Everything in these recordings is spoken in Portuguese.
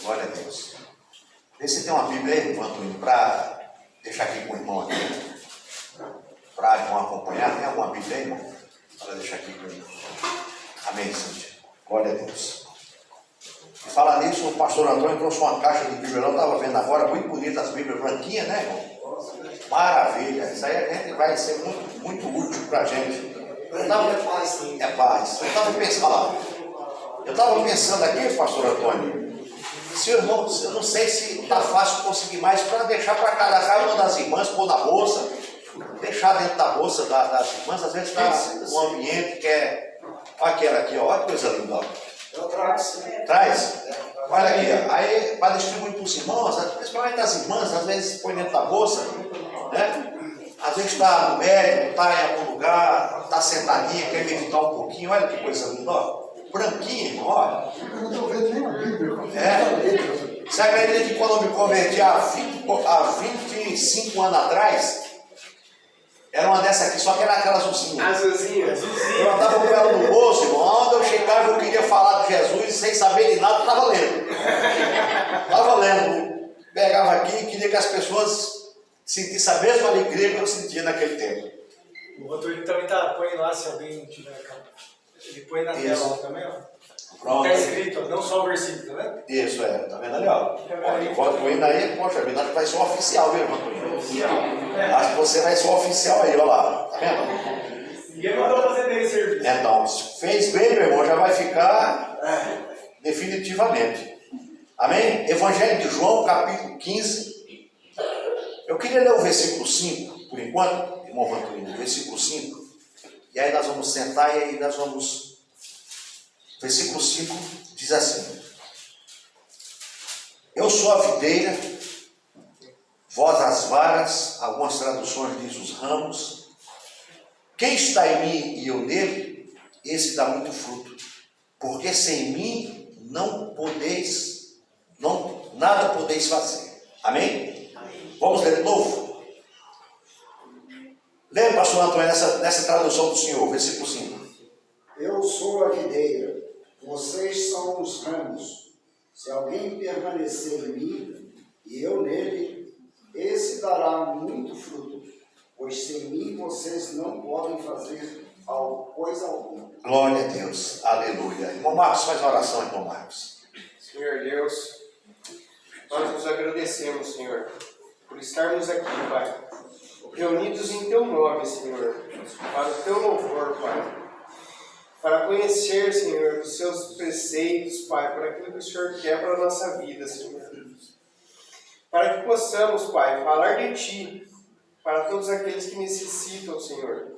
Glória a Deus. Vê se tem uma Bíblia aí, irmão Antônio, para deixar aqui com o irmão aqui. Para o irmão acompanhar. Tem alguma Bíblia aí, irmão? Para deixar aqui com ele. Amém, Cíntia. Glória a Deus. E falar nisso, o pastor Antônio trouxe uma caixa de Bíblia. Eu estava vendo agora, muito bonita as Bíblias branquinhas, né, irmão? Maravilha. Isso aí a gente vai ser muito, muito útil para a gente. É paz. Eu estava pensando aqui, pastor Antônio, se o irmão, eu não sei se está fácil conseguir mais para deixar para cada uma das irmãs, pôr na bolsa, deixar dentro da bolsa das irmãs, às vezes está um ambiente que é. Olha aquela aqui, ó, olha que coisa linda. Ó. Eu trago sim. Traz? Olha aqui, ó. Aí para distribuir para os irmãos, principalmente as irmãs, às vezes põe dentro da bolsa, né? Às vezes está no médico, está em algum lugar, está sentadinha, quer meditar um pouquinho, olha que coisa linda, ó. Branquinho, irmão, olha. Eu não estou vendo nem a Bíblia. Você acredita que quando eu me converti há 25 anos atrás, era uma dessa aqui, só que era aquela azulzinha. Azulzinha. Eu andava com ela no bolso, irmão, onde eu chegava eu queria falar de Jesus, sem saber de nada, estava lendo. Estava lendo. Pegava aqui e queria que as pessoas sentissem a mesma alegria que eu sentia naquele tempo. O Antônio também põe lá, se alguém tiver. Ele põe na tela lá também, ó. Pronto. Está escrito, ó, não só o versículo, tá vendo? Isso, tá vendo ali, ó? Enquanto eu indo aí, poxa vida, acho que vai ser o oficial, viu, irmão? Acho que você vai ser o oficial aí, ó lá, tá vendo? Ninguém mandou fazer dele serviço. Então, se fez bem, meu irmão, já vai ficar definitivamente. Amém? Evangelho de João, capítulo 15. Eu queria ler o versículo 5, por enquanto, irmão Antônio, o versículo 5. E aí nós vamos sentar e aí nós vamos... Versículo 5 diz assim: eu sou a videira, vós as varas, algumas traduções dizem os ramos. Quem está em mim e eu nele, esse dá muito fruto, porque sem mim nada podeis fazer. Amém? Amém. Vamos ler de novo? Leia, pastor Antônio, nessa tradução do Senhor, versículo 5. Eu sou a videira, vocês são os ramos. Se alguém permanecer em mim e eu nele, esse dará muito fruto, pois sem mim vocês não podem fazer coisa alguma. Glória a Deus, aleluia. Irmão Marcos, faz uma oração, irmão Marcos. Senhor Deus, nós nos agradecemos, Senhor, por estarmos aqui, Pai, reunidos em Teu nome, Senhor, para o Teu louvor, Pai. Para conhecer, Senhor, os Seus preceitos, Pai, para aquilo que o Senhor quer para a nossa vida, Senhor. Para que possamos, Pai, falar de Ti para todos aqueles que necessitam, Senhor.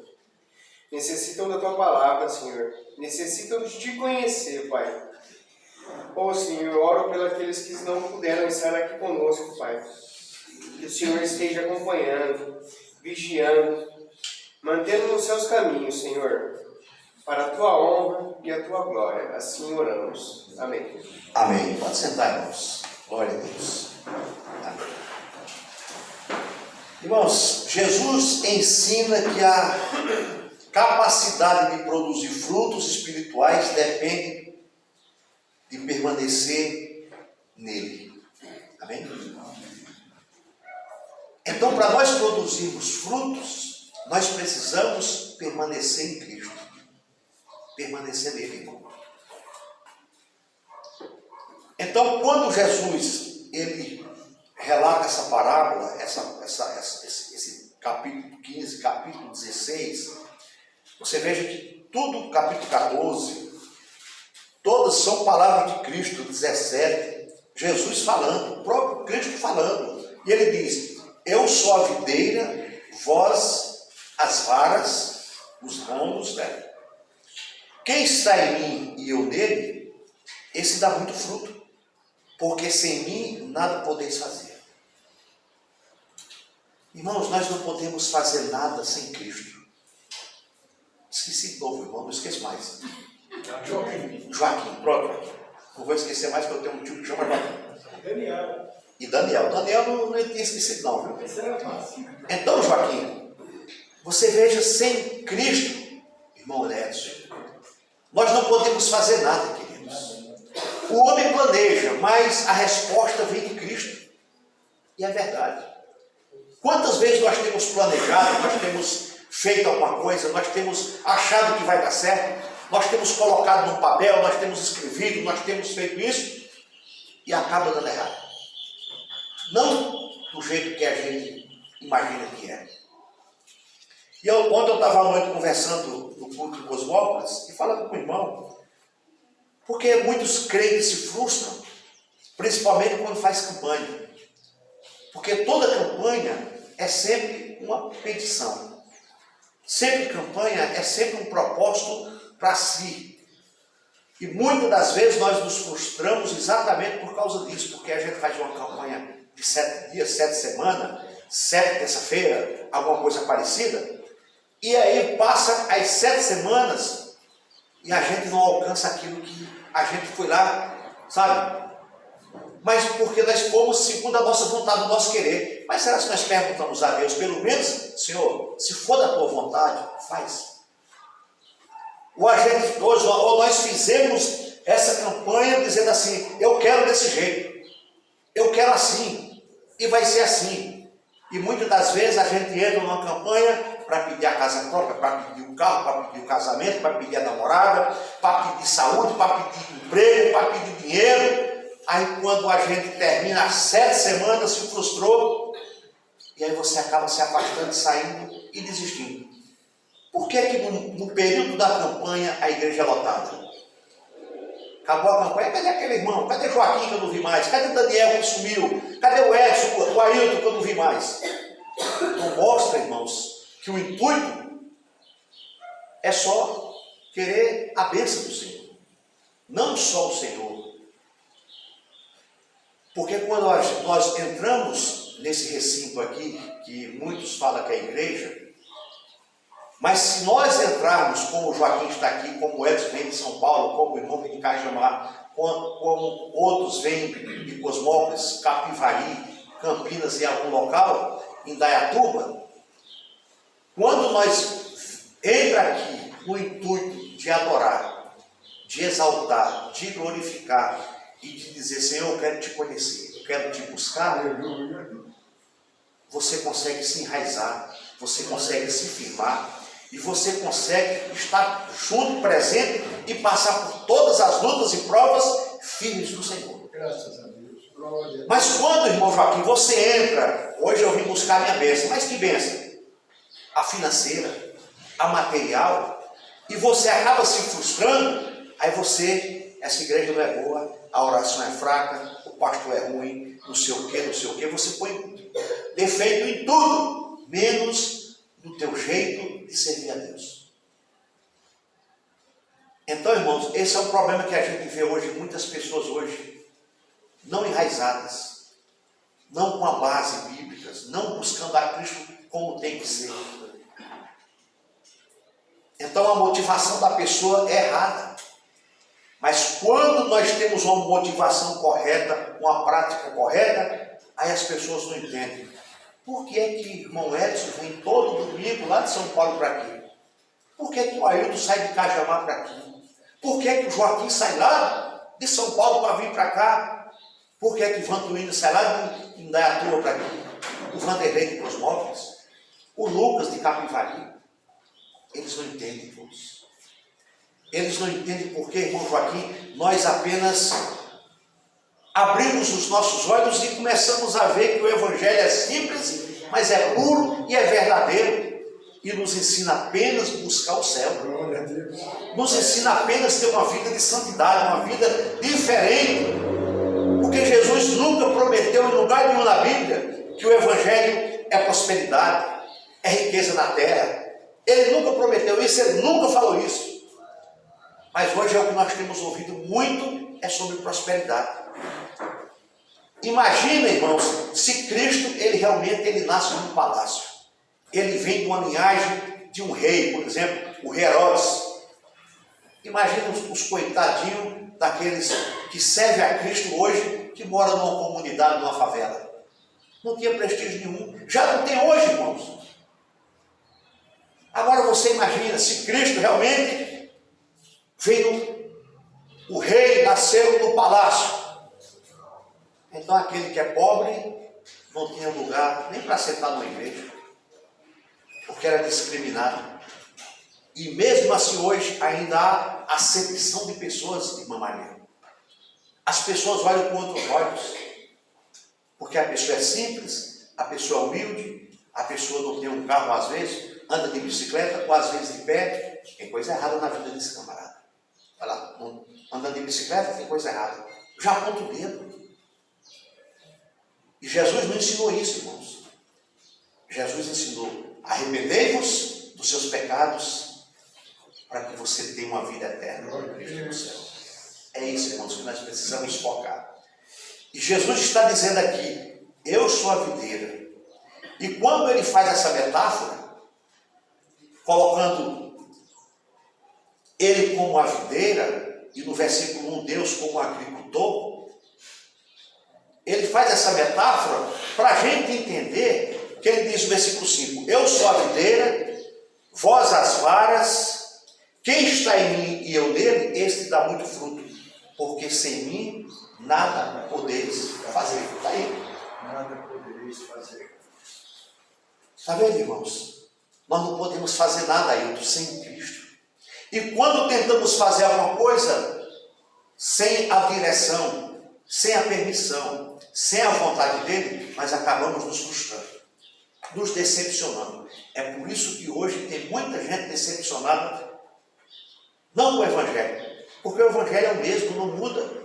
Necessitam da Tua palavra, Senhor. Necessitam de Te conhecer, Pai. Oh, Senhor, oro pelos aqueles que não puderam estar aqui conosco, Pai. Que o Senhor esteja acompanhando, vigiando, mantendo nos Seus caminhos, Senhor, para a Tua honra e a Tua glória. Assim oramos. Amém. Amém. Pode sentar, irmãos. Glória a Deus. Amém. Irmãos, Jesus ensina que a capacidade de produzir frutos espirituais depende de permanecer nele. Amém? Então, para nós produzirmos frutos, nós precisamos permanecer em Cristo. Permanecer nele, irmão. Então, quando Jesus ele relata essa parábola, esse capítulo 15, capítulo 16, você veja que tudo, capítulo 14, todas são palavras de Cristo. 17, Jesus falando, o próprio Cristo falando. E ele diz: eu sou a videira, vós as varas, os ramos, né? Quem está em mim e eu nele, esse dá muito fruto, porque sem mim nada podeis fazer. Irmãos, nós não podemos fazer nada sem Cristo. Esqueci de novo, irmão, não esqueço mais. Joaquim, pronto, Joaquim. Não vou esquecer mais, porque eu tenho um tio que chama Joaquim. Daniel. E Daniel. Daniel não tinha esquecido não, viu? Então, Joaquim, você veja, sem Cristo, irmão Lécio, nós não podemos fazer nada, queridos. O homem planeja, mas a resposta vem de Cristo. E é verdade. Quantas vezes nós temos planejado, nós temos feito alguma coisa, nós temos achado que vai dar certo, nós temos colocado no papel, nós temos escrevido, nós temos feito isso e acaba dando errado. Não do jeito que a gente imagina que é. E ontem eu estava à noite conversando no culto de Cosmópolis e falando com o irmão, porque muitos crentes se frustram, principalmente quando faz campanha. Porque toda campanha é sempre uma petição. Sempre campanha é sempre um propósito para si. E muitas das vezes nós nos frustramos exatamente por causa disso, porque a gente faz uma campanha de 7 dias, 7 semanas, 7 terça-feira, alguma coisa parecida, e aí passa as 7 semanas e a gente não alcança aquilo que a gente foi lá, sabe? Mas porque nós fomos segundo a nossa vontade, o nosso querer. Mas será que nós perguntamos a Deus, pelo menos, Senhor, se for da tua vontade, faz. Ou nós fizemos essa campanha dizendo assim, eu quero desse jeito, eu quero assim, e vai ser assim. E muitas das vezes a gente entra numa campanha para pedir a casa própria, para pedir o carro, para pedir o casamento, para pedir a namorada, para pedir saúde, para pedir emprego, para pedir dinheiro. Aí quando a gente termina as 7 semanas, se frustrou, e aí você acaba se afastando, saindo e desistindo. Por que no período da campanha a igreja é lotada? Acabou a campanha, cadê aquele irmão? Cadê Joaquim que eu não vi mais? Cadê Daniel que sumiu? Cadê o Edson, o Ailton que eu não vi mais? Então mostra, irmãos, que o intuito é só querer a bênção do Senhor. Não só o Senhor. Porque quando nós entramos nesse recinto aqui, que muitos falam que é igreja, mas se nós entrarmos, como o Joaquim está aqui, como o Edson vem de São Paulo, como o irmão vem de Cajamar, como outros vêm de Cosmópolis, Capivari, Campinas e algum local, em Indaiatuba, quando nós entramos aqui no intuito de adorar, de exaltar, de glorificar e de dizer, Senhor, eu quero te conhecer, eu quero te buscar, você consegue se enraizar, você consegue se firmar, e você consegue estar junto, presente e passar por todas as lutas e provas firmes do Senhor. Graças a Deus. Glória. Mas quando, irmão Joaquim, você entra, hoje eu vim buscar minha bênção, mas que bênção? A financeira, a material, e você acaba se frustrando, aí essa igreja não é boa, a oração é fraca, o pastor é ruim, não sei o que, você põe defeito em tudo, menos no teu jeito de servir a Deus. Então, irmãos, esse é um problema que a gente vê hoje, muitas pessoas hoje, não enraizadas, não com a base bíblica, não buscando a Cristo como tem que ser. Então a motivação da pessoa é errada. Mas quando nós temos uma motivação correta, uma prática correta, aí as pessoas não entendem. Por que é que irmão Edson vem todo domingo lá de São Paulo para aqui? Por que é que o Ailton sai de Cajamar para aqui? Por que é que o Joaquim sai lá de São Paulo para vir para cá? Por que é que o Vantuíno sai lá de Indaiatuba para aqui? O Vanderlei de Cosmópolis? O Lucas de Capivari? Eles não entendem, irmãos. Eles não entendem porque, irmão Joaquim, nós apenas abrimos os nossos olhos e começamos a ver que o Evangelho é simples, mas é puro e é verdadeiro. E nos ensina apenas a buscar o céu. Nos ensina apenas a ter uma vida de santidade, uma vida diferente. Porque Jesus nunca prometeu em lugar nenhum na Bíblia que o Evangelho é prosperidade, é riqueza na terra. Ele nunca prometeu isso, ele nunca falou isso. Mas hoje é o que nós temos ouvido muito, é sobre prosperidade. Imagina, irmãos, se Cristo, ele nasce num palácio. Ele vem de uma linhagem de um rei, por exemplo, o rei Herodes. Imagina os coitadinhos daqueles que servem a Cristo hoje, que moram numa comunidade, numa favela. Não tinha prestígio nenhum. Já não tem hoje, irmãos. Agora você imagina, se Cristo realmente veio O rei nasceu no palácio. Então aquele que é pobre não tinha lugar nem para sentar numa igreja, porque era discriminado. E mesmo assim hoje ainda há acepção de pessoas, irmã Maria. As pessoas olham com outros olhos, porque a pessoa é simples, a pessoa é humilde, a pessoa não tem um carro às vezes, anda de bicicleta ou às vezes de pé. Tem coisa errada na vida desse camarada. Olha lá, andando de bicicleta tem coisa errada. Já aponta o dedo. E Jesus não ensinou isso, irmãos. Jesus ensinou: arrependei-vos dos seus pecados para que você tenha uma vida eterna com Cristo no céu. É isso, irmãos, que nós precisamos focar. E Jesus está dizendo aqui: eu sou a videira. E quando ele faz essa metáfora, colocando ele como a videira, e no versículo 1, Deus como agricultor, ele faz essa metáfora para a gente entender que ele diz no versículo 5: eu sou a videira, vós as varas, quem está em mim e eu nele, este dá muito fruto, porque sem mim nada podeis fazer. Está aí? Nada podereis fazer. Está vendo, irmãos? Nós não podemos fazer nada, Ailton, sem Cristo. E quando tentamos fazer alguma coisa sem a direção, sem a permissão, sem a vontade dele, nós acabamos nos frustrando, nos decepcionando. É por isso que hoje tem muita gente decepcionada, não com o Evangelho, porque o Evangelho é o mesmo, não muda,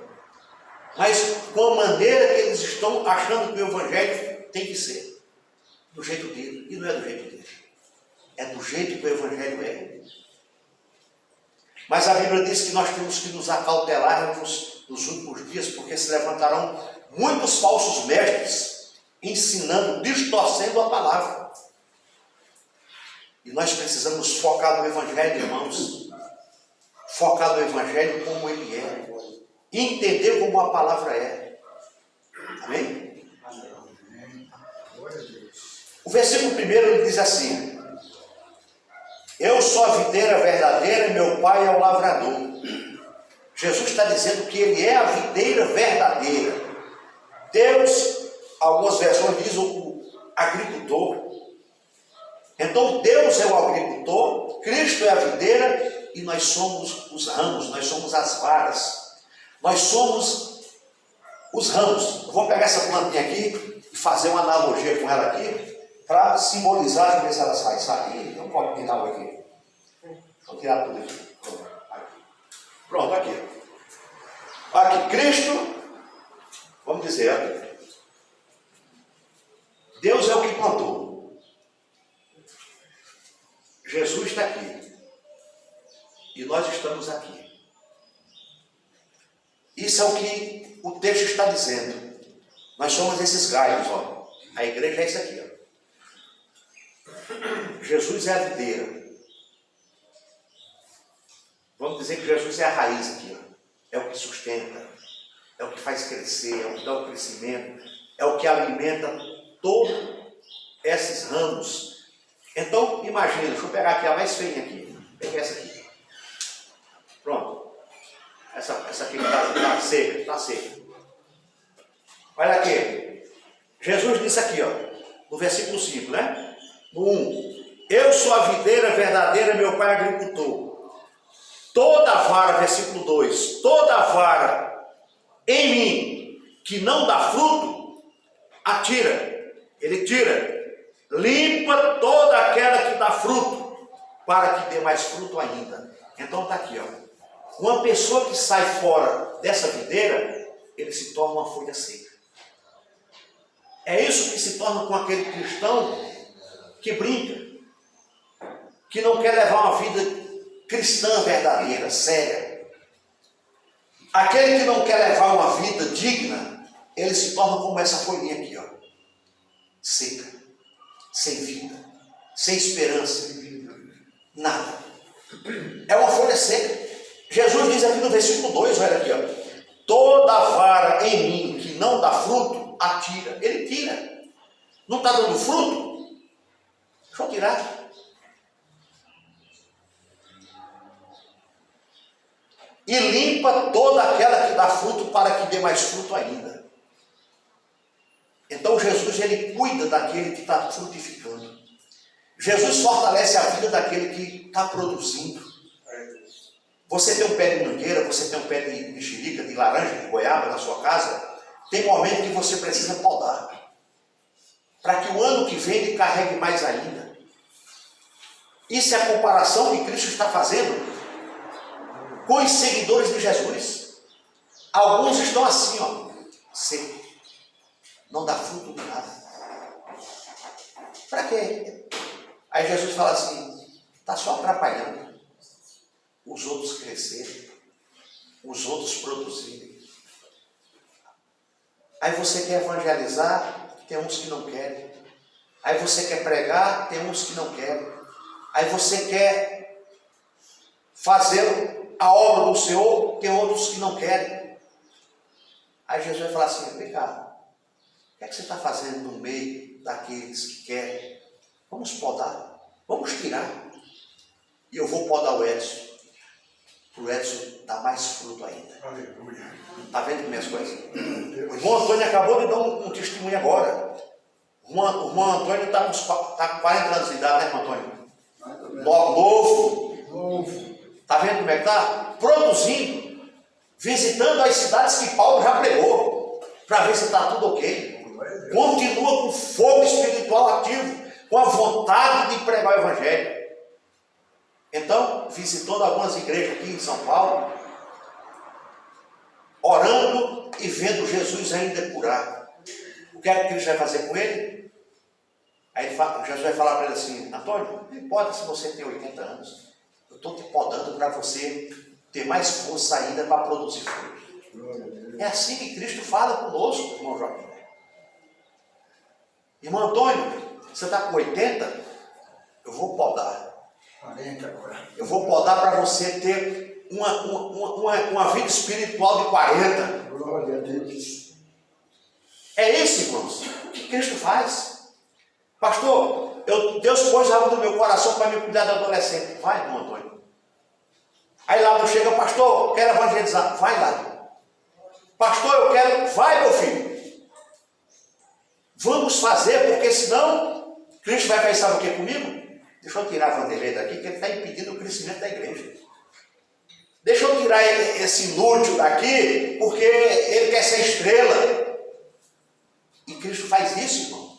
mas com a maneira que eles estão achando que o Evangelho tem que ser, do jeito dele, e não é do jeito dele, é do jeito que o Evangelho é. Mas a Bíblia diz que nós temos que nos acautelar nos últimos dias, porque se levantarão muitos falsos mestres, ensinando, distorcendo a palavra. E nós precisamos focar no Evangelho, irmãos. Focar no Evangelho como ele é. E entender como a palavra é. Amém? O versículo 1 ele diz assim: eu sou a videira verdadeira e meu pai é o lavrador. Jesus está dizendo que ele é a videira verdadeira. Deus, algumas versões dizem o agricultor. Então Deus é o agricultor, Cristo é a videira e nós somos os ramos, nós somos as varas. Nós somos os ramos. Eu vou pegar essa plantinha aqui e fazer uma analogia com ela aqui, para simbolizar, ver se ela sai. Sai, não pode tirar o aqui. Vou tirar tudo aqui. Pronto, aqui. Aqui, Cristo, vamos dizer, aqui. Deus é o que plantou. Jesus está aqui. E nós estamos aqui. Isso é o que o texto está dizendo. Nós somos esses galhos, ó. A igreja é isso aqui, ó. Jesus é a videira. Vamos dizer que Jesus é a raiz aqui, ó. É o que sustenta, é o que faz crescer, é o que dá o crescimento, é o que alimenta todos esses ramos. Então, imagina, deixa eu pegar aqui a mais feia aqui. Peguei essa aqui. Pronto. Essa aqui está seca, está seca. Olha aqui. Jesus disse aqui, ó, no versículo 5, né? No 1. Eu sou a videira verdadeira, meu pai é agricultor. Toda vara, versículo 2, toda vara em mim que não dá fruto, atira. Ele tira. Limpa toda aquela que dá fruto, para que dê mais fruto ainda. Então está aqui, ó. Uma pessoa que sai fora dessa videira, ele se torna uma folha seca. É isso que se torna com aquele cristão que brinca, que não quer levar uma vida cristã verdadeira, séria. Aquele que não quer levar uma vida digna, ele se torna como essa folhinha aqui, ó, seca, sem vida, sem esperança, nada. É uma folha seca. Jesus diz aqui no versículo 2, olha aqui, ó, toda vara em mim que não dá fruto, atira. Ele tira. Não está dando fruto? Deixa eu tirar. e limpa toda aquela que dá fruto para que dê mais fruto ainda. Então Jesus, ele cuida daquele que está frutificando. Jesus fortalece a vida daquele que está produzindo. Você tem um pé de mangueira, você tem um pé de mexerica, de laranja, de goiaba na sua casa, tem momento que você precisa podar, para que o ano que vem ele carregue mais ainda. Isso é a comparação que Cristo está fazendo com os seguidores de Jesus. Alguns estão assim, ó, seco, não dá fruto de nada. Para quê? Aí Jesus fala assim, está só atrapalhando os outros crescerem, os outros produzirem. Aí você quer evangelizar, tem uns que não querem. Aí você quer pregar, tem uns que não querem. Aí você quer fazer a obra do Senhor, tem outros que não querem. Aí Jesus vai falar assim, vem cá, o que é que você está fazendo no meio daqueles que querem? Vamos podar, vamos tirar. E eu vou podar o Edson, para o Edson dar mais fruto ainda. Aleluia. Está vendo minhas coisas? O irmão Antônio acabou de dar um testemunho agora. O irmão Antônio está com 40 anos de idade, né, irmão Antônio? Novo. Está vendo como é que está? Produzindo, visitando as cidades que Paulo já pregou, para ver se está tudo ok. Continua com fogo espiritual ativo, com a vontade de pregar o Evangelho. Então, visitando algumas igrejas aqui em São Paulo, orando e vendo Jesus ainda curar. O que é que Cristo vai fazer com ele? Aí Jesus vai falar para ele assim, Antônio, não importa se você tem 80 anos, eu estou te podando para você ter mais força ainda para produzir fruto. É assim que Cristo fala conosco, irmão Joaquim. Irmão Antônio, você está com 80? Eu vou podar. 40 agora. Eu vou podar para você ter uma vida espiritual de 40. Glória a Deus. É isso, irmãos, que Cristo faz. Pastor, Deus pôs algo no meu coração para me cuidar do adolescente. Vai, irmão Antônio. Aí lá não chega, pastor, quero evangelizar. Vai lá. Pastor, eu quero. Vai, meu filho. Vamos fazer, porque senão Cristo vai pensar o que comigo? Deixa eu tirar a Vanderlei daqui, que ele está impedindo o crescimento da igreja. Deixa eu tirar esse inútil daqui, porque ele quer ser estrela. E Cristo faz isso, irmão.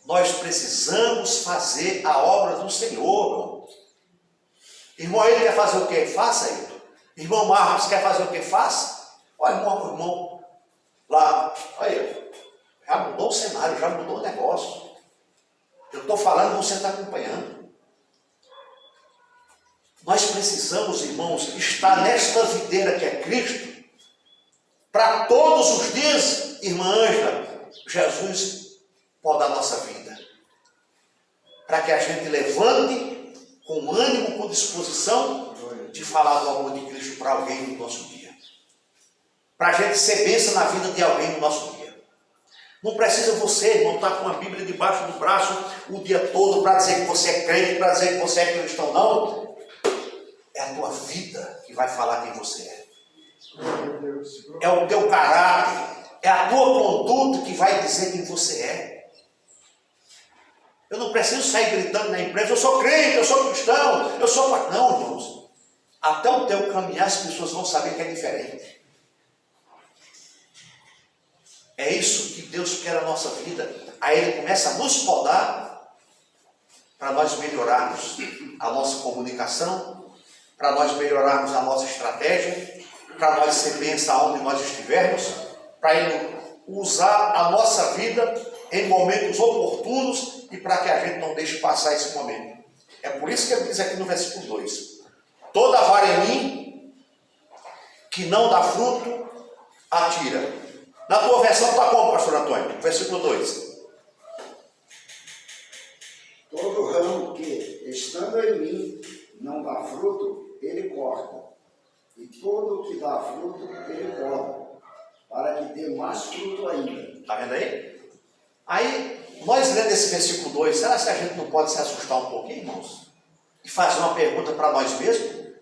Nós precisamos fazer a obra do Senhor, irmão. Irmão, ele quer fazer o quê? Faça ele. Irmão Marcos quer fazer o quê? Faça. Olha, irmão lá, olha, já mudou o cenário, já mudou o negócio. Eu estou falando, você está acompanhando. Nós precisamos, irmãos, estar nesta videira que é Cristo, para todos os dias, irmã Ângela, Jesus podar a nossa vida. Para que a gente levante com ânimo, com disposição de falar do amor de Cristo para alguém no nosso dia. Para a gente ser bênção na vida de alguém no nosso dia. Não precisa você, irmão, estar com a Bíblia debaixo do braço o dia todo para dizer que você é crente, para dizer que você é cristão, não. É a tua vida que vai falar quem você é. É o teu caráter, é a tua conduta que vai dizer quem você é. Eu não preciso sair gritando na empresa, eu sou crente, eu sou cristão, eu sou... Não, irmãos. Até o teu caminhar as pessoas vão saber que é diferente. É isso que Deus quer na nossa vida. Aí Ele começa a nos podar para nós melhorarmos a nossa comunicação, para nós melhorarmos a nossa estratégia, para nós ser bênção onde nós estivermos, para Ele usar a nossa vida em momentos oportunos e para que a gente não deixe passar esse momento. É por isso que ele diz aqui no versículo 2: toda vara em mim que não dá fruto, atira. Na tua versão está como, pastor Antônio? Versículo 2. Todo ramo que, estando em mim, não dá fruto, ele corta. E todo o que dá fruto, ele poda, para que dê mais fruto ainda. Está vendo aí? Aí, nós lendo esse versículo 2, será que a gente não pode se assustar um pouquinho, irmãos? E fazer uma pergunta para nós mesmos?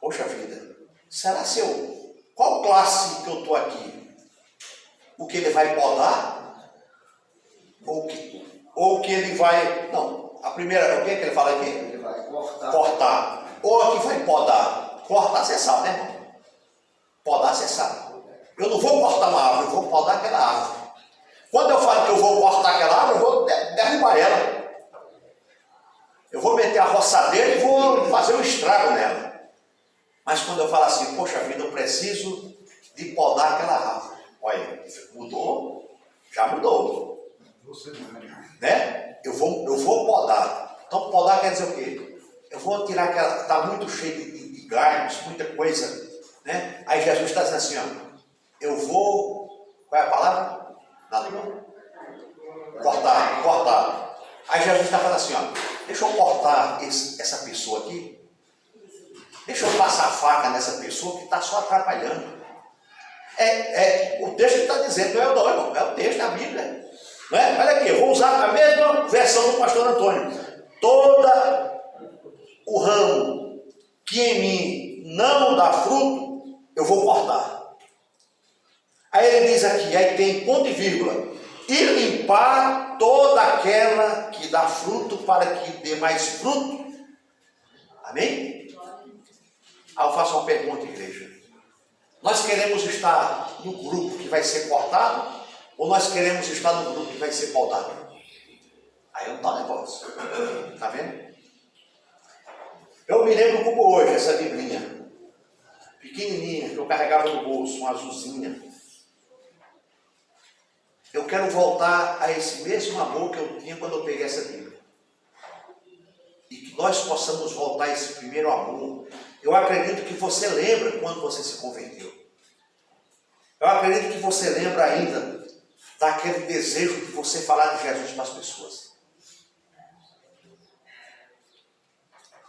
poxa vida, será se eu, qual classe que eu estou aqui? O que ele vai podar? Ou que ele vai, não, a primeira, o que ele fala aqui? Ele vai cortar. Cortar. Ou a que vai podar. Cortar, você sabe, né, irmão? Podar, você sabe. Eu não vou cortar uma árvore, eu vou podar aquela árvore. Quando eu falo que eu vou cortar aquela árvore, eu vou derrubar ela. Eu vou meter a roçadeira e vou fazer um estrago nela. Mas quando eu falo assim, poxa vida, eu preciso de podar aquela árvore. Olha, mudou? Já mudou. Né? Eu vou podar. Então podar quer dizer o quê? Eu vou tirar aquela, está muito cheio de galhos, muita coisa. Né? Aí Jesus está dizendo assim, ó, eu vou, qual é a palavra? Nada não. Cortar. Aí Jesus está falando assim, ó, deixa eu cortar essa pessoa aqui. Deixa eu passar a faca nessa pessoa que está só atrapalhando. O texto está dizendo, não é o não, irmão, é o texto da Bíblia. Não é? Olha aqui, eu vou usar a mesma versão do pastor Antônio. Toda o ramo que em mim não dá fruto, eu vou cortar. Aí ele diz aqui, aí tem ponto e vírgula, e limpar toda aquela que dá fruto para que dê mais fruto. Amém? Aí eu faço uma pergunta, igreja. Nós queremos estar no grupo que vai ser cortado ou nós queremos estar no grupo que vai ser podado? Aí não está o negócio. Está vendo? Eu me lembro como hoje, essa biblinha pequenininha que eu carregava no bolso, uma azulzinha. Eu quero voltar a esse mesmo amor que eu tinha quando eu peguei essa Bíblia. E que nós possamos voltar a esse primeiro amor. Eu acredito que você lembra quando você se converteu. Eu acredito que você lembra ainda daquele desejo de você falar de Jesus para as pessoas.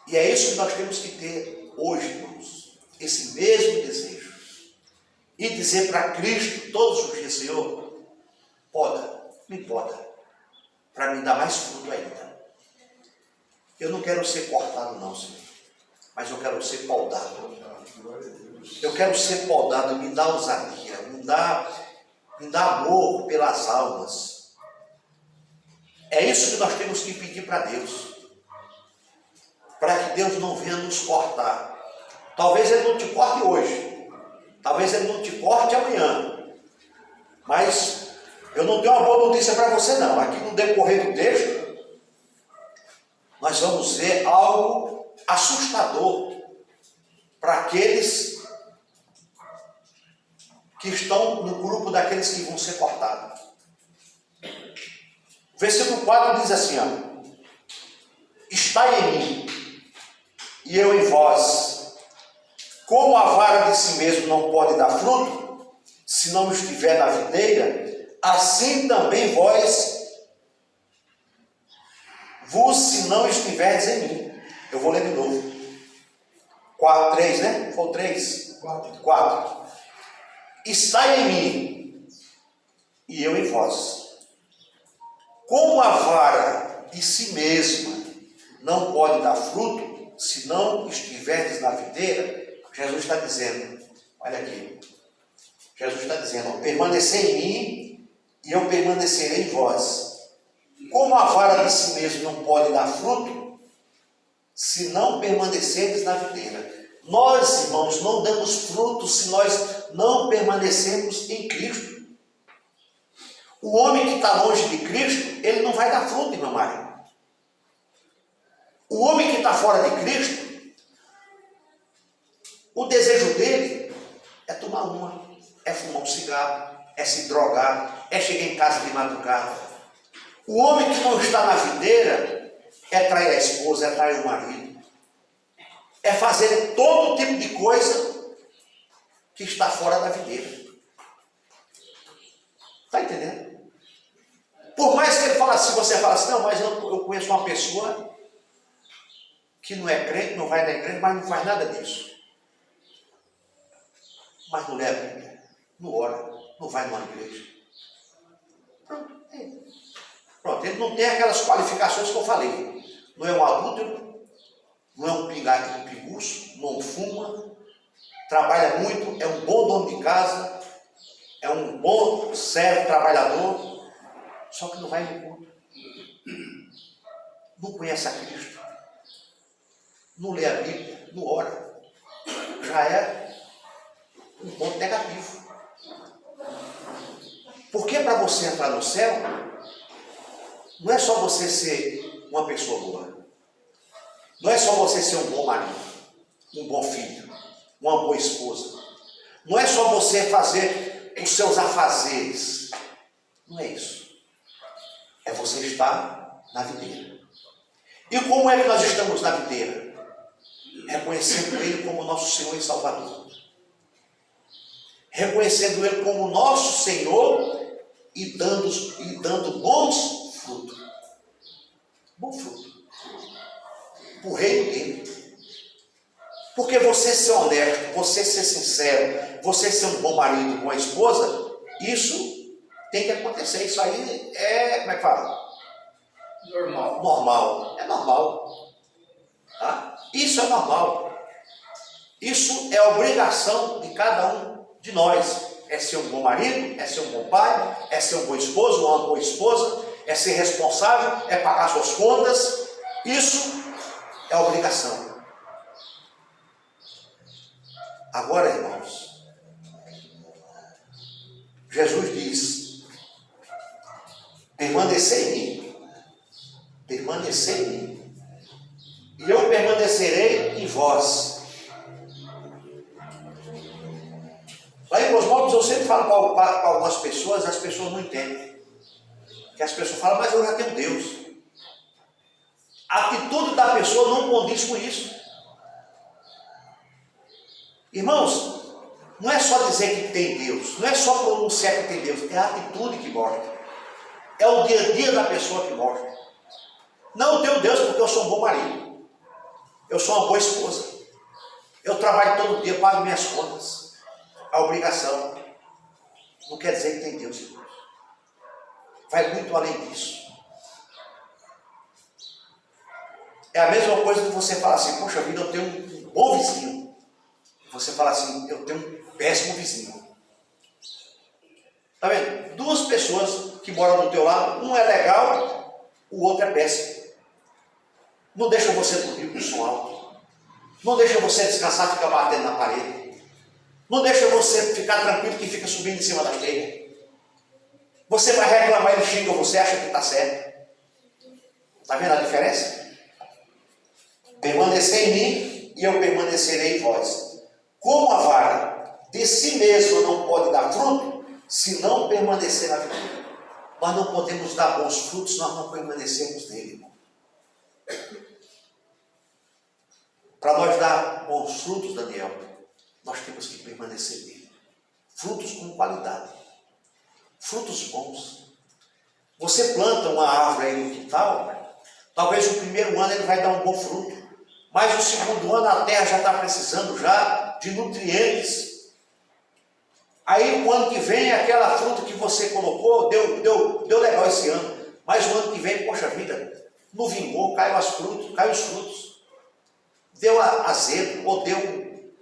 E é isso que nós temos que ter hoje, irmãos. Esse mesmo desejo. E dizer para Cristo todos os dias, Senhor, me poda, para me dar mais fruto ainda. Eu não quero ser cortado não, Senhor, mas eu quero ser podado. Eu quero ser podado, me dá ousadia, me dá amor pelas almas. É isso que nós temos que pedir para Deus, para que Deus não venha nos cortar. Talvez Ele não te corte hoje, talvez Ele não te corte amanhã, mas eu não tenho uma boa notícia para você não. Aqui no decorrer do texto, nós vamos ver algo assustador para aqueles que estão no grupo daqueles que vão ser cortados. O versículo 4 diz assim, ó, estai em mim e eu em vós. Como a vara de si mesmo não pode dar fruto, se não estiver na videira, assim também vós se não estiverdes em mim. Eu vou ler de novo. 4, 3, né? Foi 3? 4. Estai em mim e eu em vós. Como a vara de si mesma não pode dar fruto, se não estiverdes na videira, Jesus está dizendo, olha aqui, Jesus está dizendo, permanecei em mim e eu permanecerei em vós. Como a vara de si mesmo não pode dar fruto, se não permanecerdes na videira. Nós, irmãos, não damos fruto se nós não permanecermos em Cristo. O homem que está longe de Cristo, ele não vai dar fruto, irmã Maria. O homem que está fora de Cristo, o desejo dele é tomar uma, é fumar um cigarro, é se drogar, é chegar em casa de madrugada. O homem que não está na videira é trair a esposa, é trair o marido, é fazer todo tipo de coisa que está fora da videira. Está entendendo? Por mais que ele fale assim, você fala assim, não, mas eu conheço uma pessoa que não é crente, não vai na igreja, mas não faz nada disso. Mas não lê a Bíblia, não ora, não vai numa igreja. Pronto, ele não tem aquelas qualificações que eu falei. Não é um adúltero, não é um pinguço, não fuma, trabalha muito, é um bom dono de casa, é um bom servo, trabalhador, só que não vai no culto. Não conhece a Cristo, não lê a Bíblia, não ora. Já é um ponto negativo. Porque para você entrar no céu, não é só você ser uma pessoa boa. Não é só você ser um bom marido, um bom filho, uma boa esposa. Não é só você fazer os seus afazeres. Não é isso. É você estar na videira. E como é que nós estamos na videira? Reconhecendo Ele como nosso Senhor e Salvador. Reconhecendo Ele como nosso Senhor e dando bons frutos. Bom fruto. O reino dele. Porque você ser honesto, você ser sincero, você ser um bom marido, uma boa esposa, isso tem que acontecer. Isso aí é, como é que fala? Normal. Normal. É normal. Tá? Isso é normal. Isso é obrigação de cada um de nós. É ser um bom marido, é ser um bom pai, é ser um bom esposo, uma boa esposa, é ser responsável, é pagar suas contas. Isso é obrigação. Agora, irmãos, Jesus diz: permanecer em mim, permanecer em mim, e eu permanecerei em vós. Lá em Cosmópolis eu sempre falo para algumas pessoas, as pessoas não entendem. Que as pessoas falam, mas eu já tenho Deus. A atitude da pessoa não condiz com isso. Irmãos, não é só dizer que tem Deus, não é só pronunciar que tem Deus, é a atitude que mostra. É o dia a dia da pessoa que mostra. Não, eu tenho Deus porque eu sou um bom marido. Eu sou uma boa esposa. Eu trabalho todo dia, pago minhas contas. A obrigação não quer dizer que tem Deus, irmãos. Vai muito além disso. É a mesma coisa que você falar assim, poxa vida, eu tenho um bom vizinho. Você fala assim, eu tenho um péssimo vizinho. Está vendo? Duas pessoas que moram do teu lado, um é legal, o outro é péssimo. Não deixa você dormir com som alto. Não deixa você descansar e ficar batendo na parede. Não deixa você ficar tranquilo que fica subindo em cima das telhas. Você vai reclamar, ele xinga, você acha que está certo. Está vendo a diferença? Permanecer em mim e eu permanecerei em vós. Como a vara de si mesmo não pode dar fruto, se não permanecer na vida. Nós não podemos dar bons frutos se nós não permanecermos nele, irmão. Para nós dar bons frutos, Daniel, nós temos que permanecer nele. Frutos com qualidade. Frutos bons. Você planta uma árvore aí no quintal, talvez o primeiro ano ele vai dar um bom fruto, mas o segundo ano a terra já está precisando já de nutrientes. Aí o ano que vem aquela fruta que você colocou, deu legal esse ano, mas o ano que vem, poxa vida, não vingou, caiu os frutos. Deu azedo, ou deu,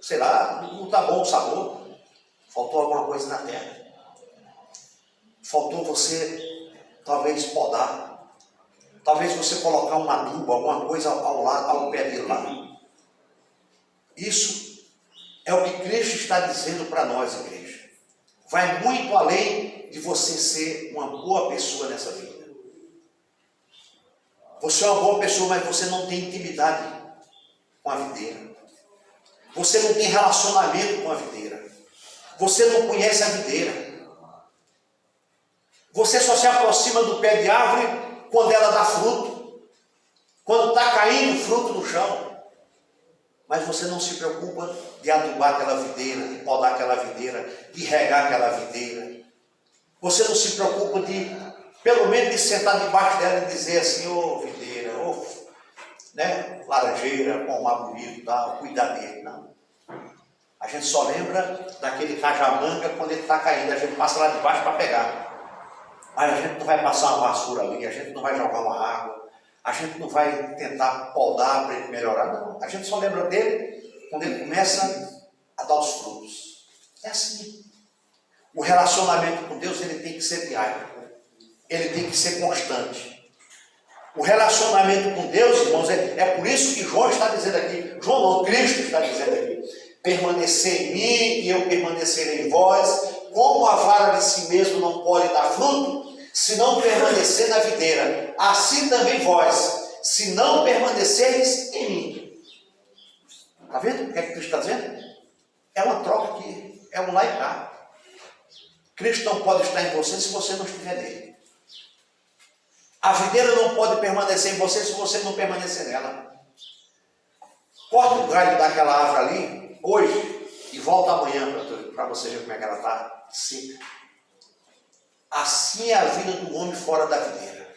sei lá, não está bom o sabor. Faltou alguma coisa na terra. Faltou você, talvez, podar. Talvez você colocar um adubo, alguma coisa ao pé dele lá. Isso é o que Cristo está dizendo para nós, igreja. Vai muito além de você ser uma boa pessoa nessa vida. Você é uma boa pessoa, mas você não tem intimidade com a videira. Você não tem relacionamento com a videira. Você não conhece a videira. Você só se aproxima do pé de árvore quando ela dá fruto. Quando está caindo fruto no chão. Mas você não se preocupa de adubar aquela videira, de podar aquela videira, de regar aquela videira. Você não se preocupa de, pelo menos, de sentar debaixo dela e dizer assim, ô videira, ô laranjeira, pomar bonito e tal, cuidar dele. Não. A gente só lembra daquele cajamanga quando ele está caindo, a gente passa lá debaixo para pegar. Mas a gente não vai passar uma vassoura ali, a gente não vai jogar uma água, a gente não vai tentar podar para ele melhorar, não. A gente só lembra dele quando ele começa a dar os frutos. É assim. O relacionamento com Deus, ele tem que ser diário. Ele tem que ser constante. O relacionamento com Deus, irmãos, é por isso que João está dizendo aqui, João não, Cristo está dizendo aqui, permanecer em mim e eu permanecerei em vós, como a vara de si mesmo não pode dar fruto, se não permanecer na videira, assim também vós, se não permaneceres em mim. Está vendo o que é que Cristo está dizendo? É uma troca aqui, é um lá e cá. Cristo não pode estar em você se você não estiver nele. A videira não pode permanecer em você se você não permanecer nela. Corta o galho daquela árvore ali, hoje, e volta amanhã para você ver como é que ela está seca. Assim é a vida do homem fora da videira.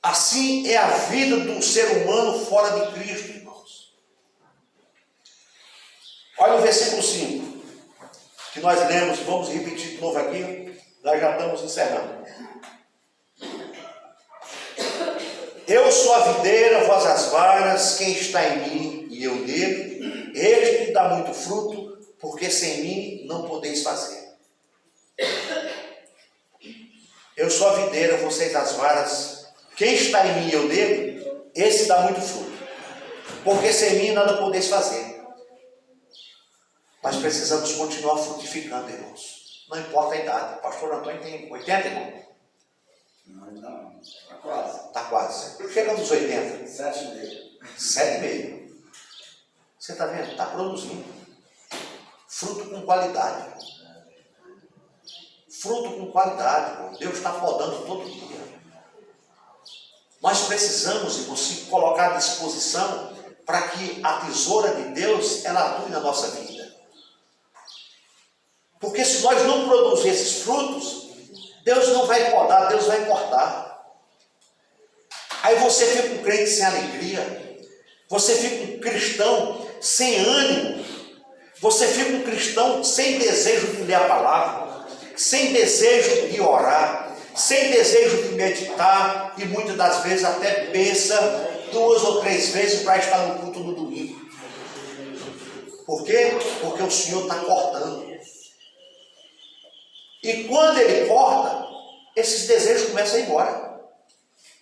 Assim é a vida do ser humano fora de Cristo, irmãos. Olha o versículo 5. Que nós lemos, vamos repetir de novo aqui, nós já estamos encerrando. Eu sou a videira, vós as varas, quem está em mim e eu nele, este dá muito fruto, porque sem mim não podeis fazer. Eu sou a videira, vocês as varas, quem está em mim e eu nele, esse dá muito fruto, porque sem mim nada podeis fazer. Nós precisamos continuar frutificando, irmãos. Não importa a idade. O pastor Antônio tem 80, irmão? Não, está quase. Está quase. Chega nos 80. 7,5. 7,5. Você está vendo? Está produzindo. Fruto com qualidade. Fruto com qualidade, irmão. Deus está podando todo dia. Nós precisamos, irmão, se colocar à disposição para que a tesoura de Deus, ela atue na nossa vida. Porque se nós não produzirmos esses frutos, Deus não vai podar, Deus vai cortar. Aí você fica um crente sem alegria, você fica um cristão sem ânimo, você fica um cristão sem desejo de ler a palavra, sem desejo de orar, sem desejo de meditar, e muitas das vezes até pensa 2 ou 3 vezes para estar no culto no domingo. Por quê? Porque o Senhor está cortando. E quando ele corta, esses desejos começam a ir embora.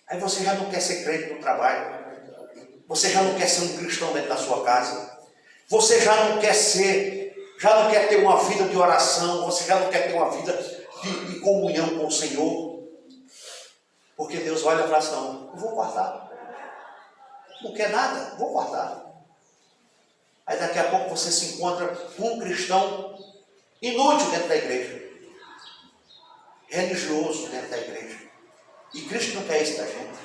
Aí você já não quer ser crente no trabalho. Você já não quer ser um cristão dentro da sua casa. Você já não quer ter uma vida de oração. Você já não quer ter uma vida de comunhão com o Senhor. Porque Deus olha e fala assim, não, eu vou cortar. Não quer nada, vou cortar. Aí daqui a pouco você se encontra um cristão inútil dentro da igreja. Religioso dentro da igreja. E Cristo não quer isso da gente.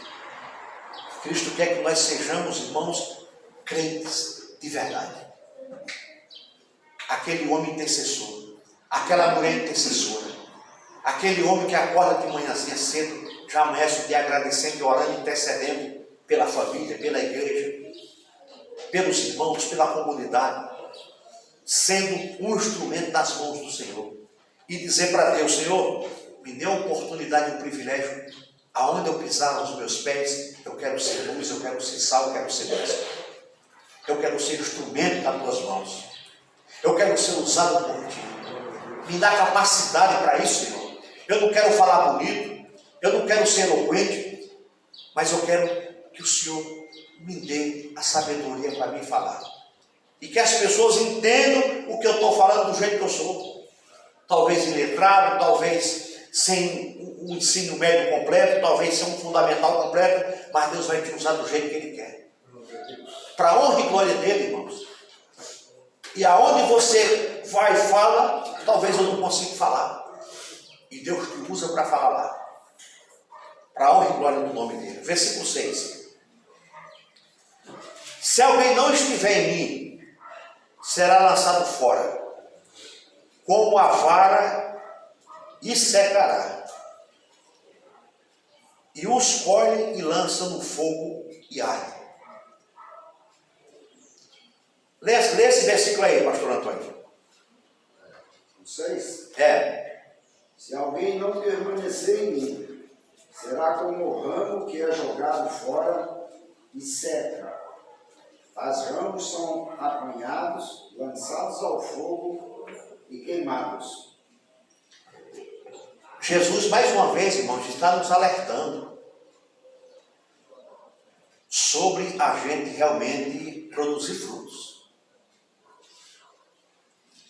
Cristo quer que nós sejamos, irmãos, crentes de verdade. Aquele homem intercessor, aquela mulher intercessora, aquele homem que acorda de manhãzinha cedo, já amanhece o dia agradecendo, orando, intercedendo pela família, pela igreja, pelos irmãos, pela comunidade, sendo um instrumento nas mãos do Senhor. E dizer para Deus, Senhor, me dê a oportunidade e o privilégio, aonde eu pisar nos meus pés, eu quero ser luz, eu quero ser sal, eu quero ser bênção. Eu quero ser instrumento nas tuas mãos. Eu quero ser usado por ti. Me dá capacidade para isso, Senhor. Eu não quero falar bonito, eu não quero ser eloquente, mas eu quero que o Senhor me dê a sabedoria para me falar. E que as pessoas entendam o que eu estou falando do jeito que eu sou. Talvez iletrado, talvez sem um ensino médio completo, talvez sem um fundamental completo, mas Deus vai te usar do jeito que Ele quer. Para a honra e glória dEle, irmãos. E aonde você vai e fala, talvez eu não consiga falar. E Deus te usa para falar lá. Para a honra e glória do nome dEle. Versículo 6. Se alguém não estiver em mim, será lançado fora, como a vara, e secará. E os colhe e lança no fogo e arde. Lê esse versículo aí, pastor Antônio. 6. É. Se alguém não permanecer em mim, será como o ramo que é jogado fora e seca. Os ramos são apanhados, lançados ao fogo e queimados. Jesus, mais uma vez, irmãos, está nos alertando sobre a gente realmente produzir frutos.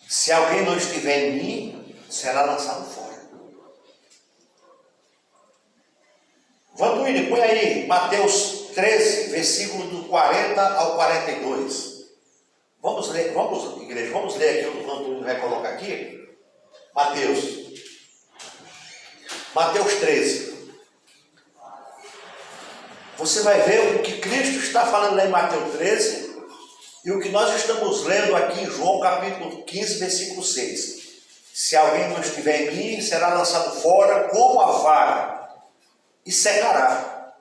Se alguém não estiver em mim, será lançado fora. Vantuílio, põe aí Mateus 13, versículo do 40 ao 42. Vamos ler, igreja, vamos ler aqui o que o Vantuílio vai colocar aqui. Mateus 13. Você vai ver o que Cristo está falando lá em Mateus 13 e o que nós estamos lendo aqui em João capítulo 15, versículo 6. Se alguém não estiver em mim, será lançado fora como a vaga e secará.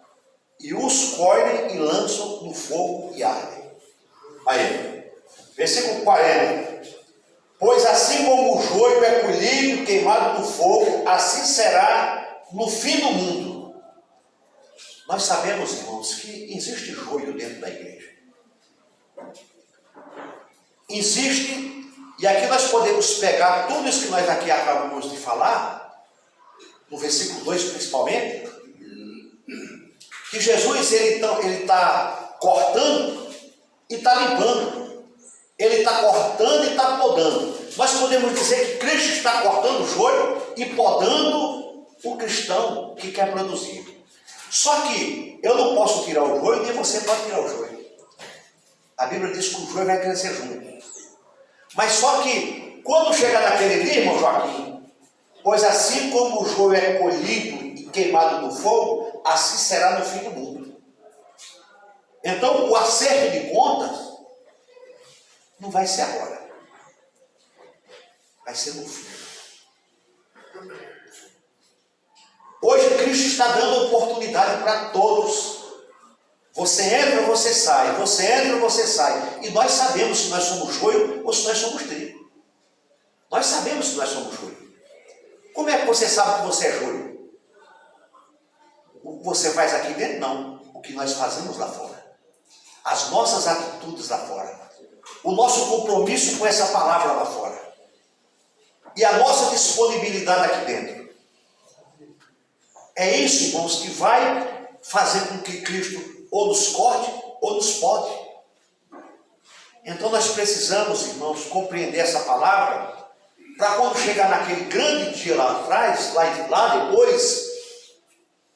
E os colhem e lançam no fogo e ardem. Aí, versículo 40. Pois assim como o joio é colhido e queimado no fogo, assim será no fim do mundo. Nós sabemos, irmãos, que existe joio dentro da igreja. Existe, e aqui nós podemos pegar tudo isso que nós aqui acabamos de falar, no versículo 2 principalmente, que Jesus ele está cortando e está limpando. Ele está cortando e está podando. Nós podemos dizer que Cristo está cortando o joio e podando o cristão que quer produzir. Só que eu não posso tirar o joio, nem você pode tirar o joio. A Bíblia diz que o joio vai crescer junto. Mas só que, quando chegar naquele dia, irmão Joaquim, pois assim como o joio é colhido e queimado no fogo, assim será no fim do mundo. Então, o acerto de contas não vai ser agora. Vai ser no fim. Hoje Cristo está dando oportunidade para todos. Você entra, você sai. Você entra, você sai. E nós sabemos se nós somos joio ou se nós somos trigo. Nós sabemos se nós somos joio. Como é que você sabe que você é joio? O que você faz aqui dentro? Não. O que nós fazemos lá fora. As nossas atitudes lá fora. O nosso compromisso com essa palavra lá fora. E a nossa disponibilidade aqui dentro. É isso, irmãos, que vai fazer com que Cristo ou nos corte ou nos pode. Então nós precisamos, irmãos, compreender essa palavra para quando chegar naquele grande dia lá atrás, lá depois,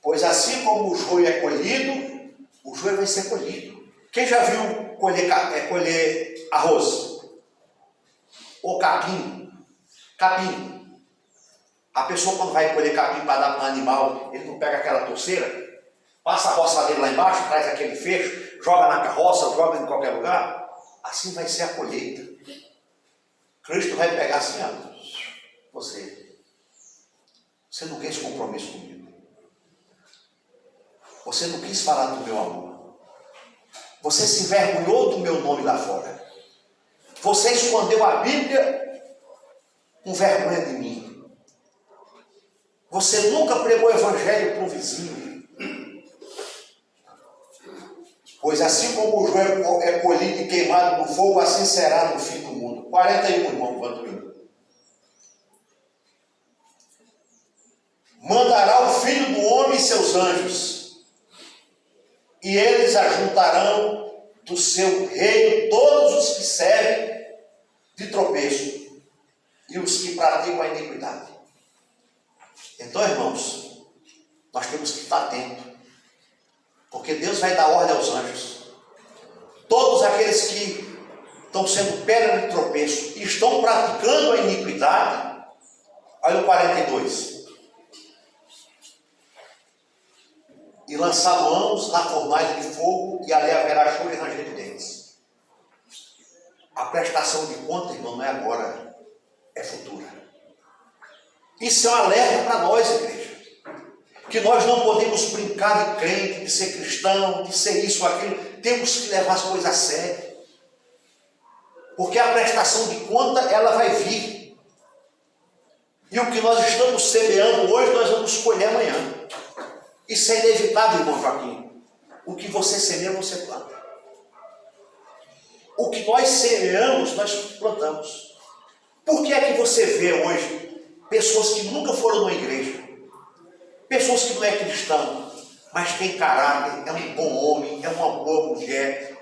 pois assim como o joio é colhido, o joio vai ser colhido. Quem já viu colher arroz? Ou capim? Capim. A pessoa quando vai colher capim para dar para um animal, ele não pega aquela torceira, passa a roça dele lá embaixo, traz aquele fecho, joga na carroça, joga em qualquer lugar. Assim vai ser a colheita. Cristo vai pegar assim, ó, você não quer esse compromisso comigo. Você não quis falar do meu amor. Você se envergonhou do meu nome lá fora. Você escondeu a Bíblia com vergonha de mim. Você nunca pregou o evangelho para um vizinho. Pois assim como o joio é colhido e queimado no fogo, assim será no fim do mundo. 41, irmão Vantuílio. Mandará o Filho do Homem e seus anjos, e eles ajuntarão do seu reino todos os que servem de tropeço e os que praticam a iniquidade. Então, irmãos, nós temos que estar atentos, porque Deus vai dar ordem aos anjos. Todos aqueles que estão sendo pedra de tropeço e estão praticando a iniquidade, olha o 42. E lançá-los na fornalha de fogo, e ali haverá choro e ranger de dentes. A prestação de conta, irmão, não é agora, é futura. Isso é um alerta para nós, igreja. Que nós não podemos brincar de crente, de ser cristão, de ser isso ou aquilo. Temos que levar as coisas a sério. Porque a prestação de conta, ela vai vir. E o que nós estamos semeando hoje, nós vamos colher amanhã. Isso é inevitável, irmão Joaquim. O que você semeia, você planta. O que nós semeamos, nós plantamos. Por que é que você vê hoje pessoas que nunca foram numa igreja, pessoas que não é cristão, mas tem caráter, é um bom homem, é uma boa mulher?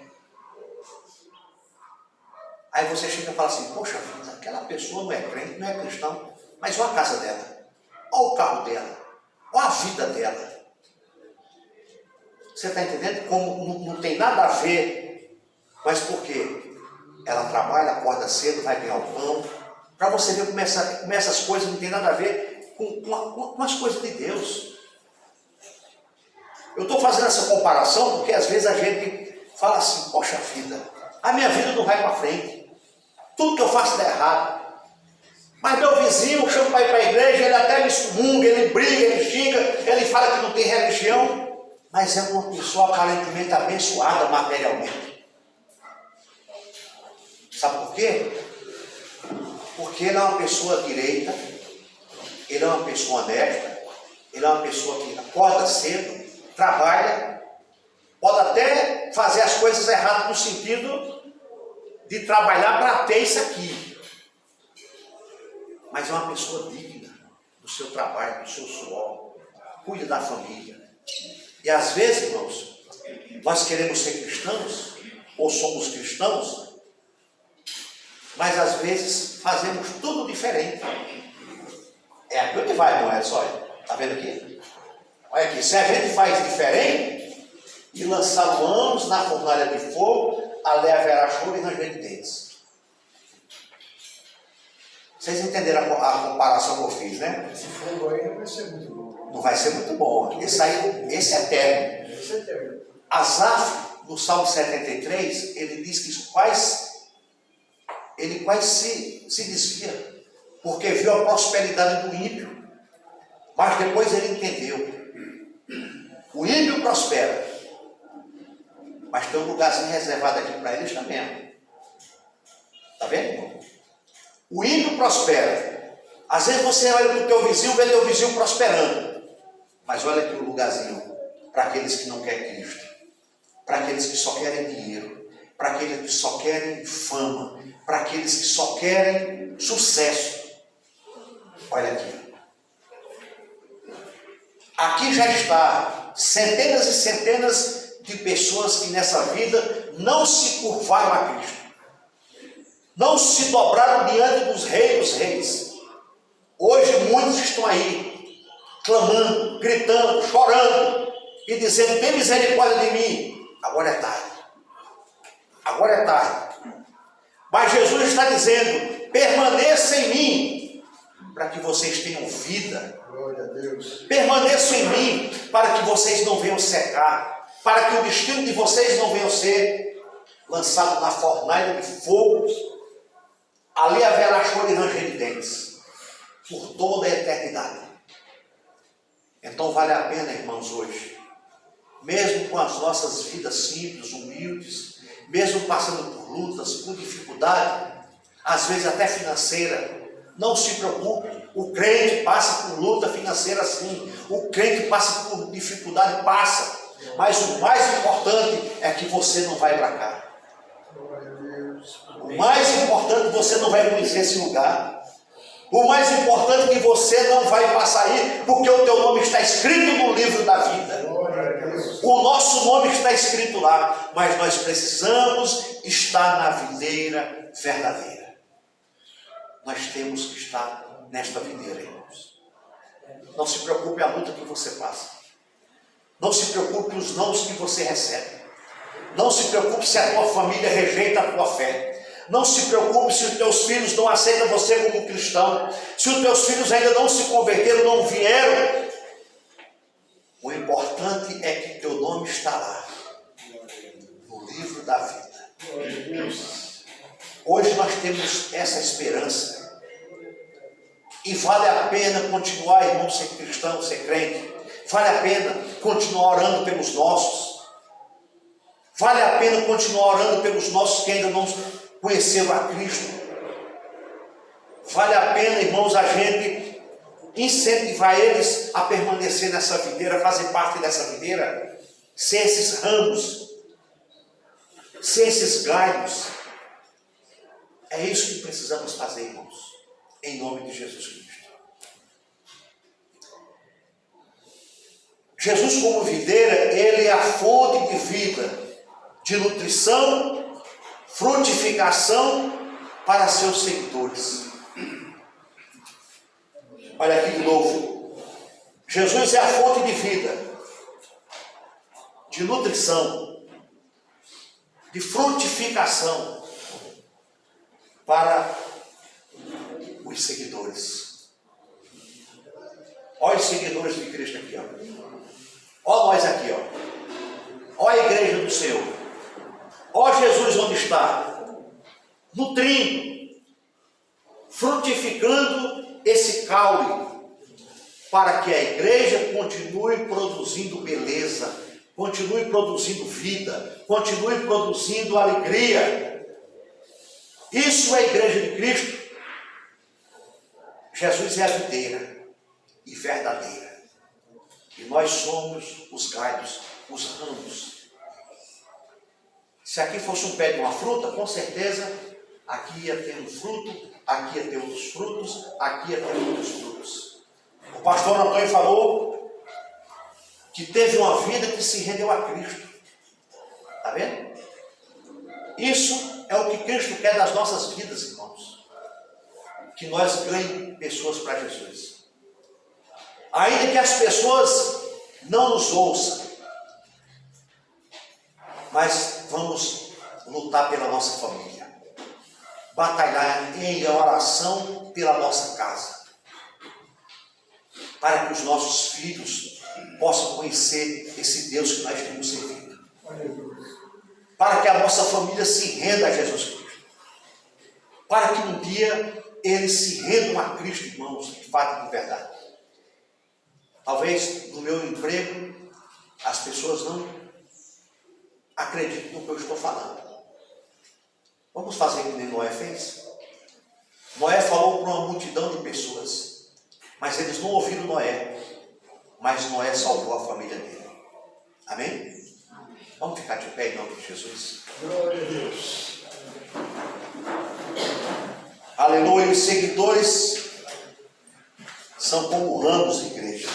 Aí você chega e fala assim, poxa vida, aquela pessoa não é crente, não é cristão, mas olha a casa dela, olha o carro dela, olha a vida dela. Você está entendendo como não tem nada a ver, mas por quê? Ela trabalha, acorda cedo, vai ganhar o pão. Para você ver como essas coisas não tem nada a ver com as coisas de Deus. Eu estou fazendo essa comparação porque às vezes a gente fala assim, poxa vida, a minha vida não vai para frente. Tudo que eu faço dá errado. Mas meu vizinho chama para ir para a igreja, ele até me excomunga, ele briga, ele xinga, ele fala que não tem religião, mas é uma pessoa aparentemente abençoada materialmente. Sabe por quê? Porque ele é uma pessoa direita, ele é uma pessoa honesta, ele é uma pessoa que acorda cedo, trabalha, pode até fazer as coisas erradas no sentido de trabalhar para ter isso aqui. Mas é uma pessoa digna do seu trabalho, do seu suor, cuida da família. E às vezes, irmãos, nós queremos ser cristãos, ou somos cristãos, mas às vezes fazemos tudo diferente. É aqui onde vai, irmão Edson, olha. Está vendo aqui? Olha aqui, se a gente faz diferente e lançar mãos na fornalha de fogo, ali haverá choro e ranger de dentes. Vocês entenderam a comparação que eu fiz, né? Esse fogo aí não vai ser muito bom. Não vai ser muito bom. Esse é eterno. Esse é eterno. Asaf, no Salmo 73, ele diz que ele quase se desvia, porque viu a prosperidade do ímpio. Mas depois ele entendeu. O ímpio prospera, mas tem um lugarzinho reservado aqui para eles também. Está vendo, irmão? O ímpio prospera. Às vezes você olha para o teu vizinho, vê teu vizinho prosperando. Mas olha aqui o lugarzinho para aqueles que não querem Cristo, para aqueles que só querem dinheiro, para aqueles que só querem fama, para aqueles que só querem sucesso. Olha aqui. Aqui já está centenas e centenas de pessoas que nessa vida não se curvaram a Cristo, não se dobraram diante dos reis. Hoje muitos estão aí, clamando, gritando, chorando e dizendo, tem misericórdia de mim. Agora é tarde. Agora é tarde. Mas Jesus está dizendo, permaneça em mim, para que vocês tenham vida. Glória a Deus. Permaneçam em mim, para que vocês não venham secar, para que o destino de vocês não venha ser lançado na fornalha de fogo. Ali haverá choro e ranger de dentes, por toda a eternidade. Então vale a pena, irmãos, hoje, mesmo com as nossas vidas simples, humildes, mesmo passando por lutas, por dificuldade, às vezes até financeira, não se preocupe. O crente passa por luta financeira sim, o crente passa por dificuldade, passa, mas o mais importante é que você não vai para cá. O mais importante, você não vai conhecer esse lugar. O mais importante é que você não vai passar aí, porque o teu nome está escrito no livro da vida. O nosso nome está escrito lá, mas nós precisamos estar na videira verdadeira. Nós temos que estar nesta videira, irmãos. Não se preocupe a luta que você passa. Não se preocupe os nãos que você recebe. Não se preocupe se a tua família rejeita a tua fé. Não se preocupe se os teus filhos não aceitam você como cristão. Se os teus filhos ainda não se converteram, não vieram. O importante é que teu nome está lá, no livro da vida. Hoje nós temos essa esperança. E vale a pena continuar, irmão, ser cristão, ser crente. Vale a pena continuar orando pelos nossos. Vale a pena continuar orando pelos nossos que ainda não conheceram a Cristo. Vale a pena, irmãos, a gente incentivar eles a permanecer nessa videira, fazer parte dessa videira, ser esses ramos, ser esses galhos. É isso que precisamos fazer, irmãos, em nome de Jesus Cristo. Jesus, como videira, ele é a fonte de vida, de nutrição, frutificação para seus seguidores. Olha aqui de novo. Jesus é a fonte de vida, de nutrição, de frutificação para os seguidores. Olha os seguidores de Cristo aqui, ó. Olha nós aqui, ó. Olha a igreja do Senhor. Olha Jesus onde está. Nutrindo, frutificando esse caule, para que a igreja continue produzindo beleza, continue produzindo vida, continue produzindo alegria. Isso é a igreja de Cristo. Jesus é a videira e verdadeira. E nós somos os galhos, os ramos. Se aqui fosse um pé de uma fruta, com certeza aqui ia ter um fruto, aqui ia ter outros frutos, aqui ia ter outros frutos. O pastor Antônio falou que teve uma vida que se rendeu a Cristo. Está vendo? Isso é o que Cristo quer das nossas vidas, irmãos. Que nós ganhemos pessoas para Jesus. Ainda que as pessoas não nos ouçam, mas vamos lutar pela nossa família, batalhar em oração pela nossa casa, para que os nossos filhos possam conhecer esse Deus que nós temos servido, para que a nossa família se renda a Jesus Cristo, para que um dia eles se rendam a Cristo, irmãos, de fato e de verdade. Talvez no meu emprego as pessoas não acreditem no que eu estou falando. Vamos fazer o que nem Noé fez? Noé falou para uma multidão de pessoas, mas eles não ouviram Noé, mas Noé salvou a família dele. Amém? Vamos ficar de pé em nome de Jesus. Glória a Deus. Aleluia. Os seguidores são como ramos de igreja.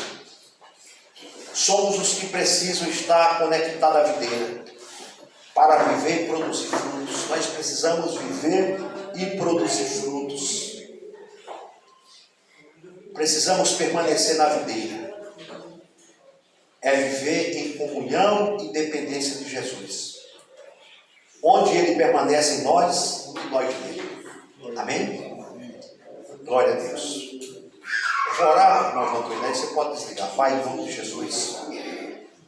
Somos os que precisam estar conectados à videira para viver e produzir frutos. Nós precisamos viver e produzir frutos. Precisamos permanecer na videira. É viver em comunhão e dependência de Jesus. Onde Ele permanece em nós e nós nele. Amém? Glória a Deus. Eu vou orar, irmão Antônio, você pode desligar. Pai, em nome de Jesus,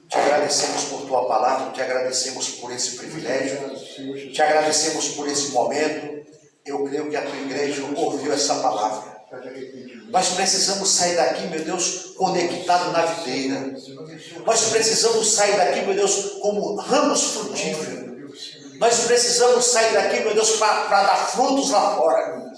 te agradecemos por tua palavra, te agradecemos por esse privilégio, te agradecemos por esse momento. Eu creio que a tua igreja ouviu essa palavra. Nós precisamos sair daqui, meu Deus, conectado na videira. Nós precisamos sair daqui, meu Deus, como ramos frutíferos. Nós precisamos sair daqui, meu Deus, para dar frutos lá fora.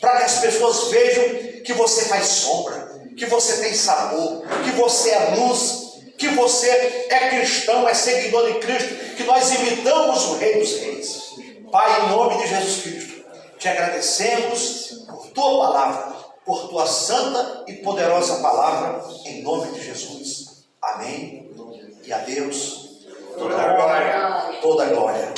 Para que as pessoas vejam que você faz sombra, que você tem sabor, que você é luz, que você é cristão, é seguidor de Cristo, que nós imitamos o Rei dos Reis. Pai, em nome de Jesus Cristo, te agradecemos por tua palavra, por tua santa e poderosa palavra, em nome de Jesus. Amém. E a Deus toda a glória. Toda a glória.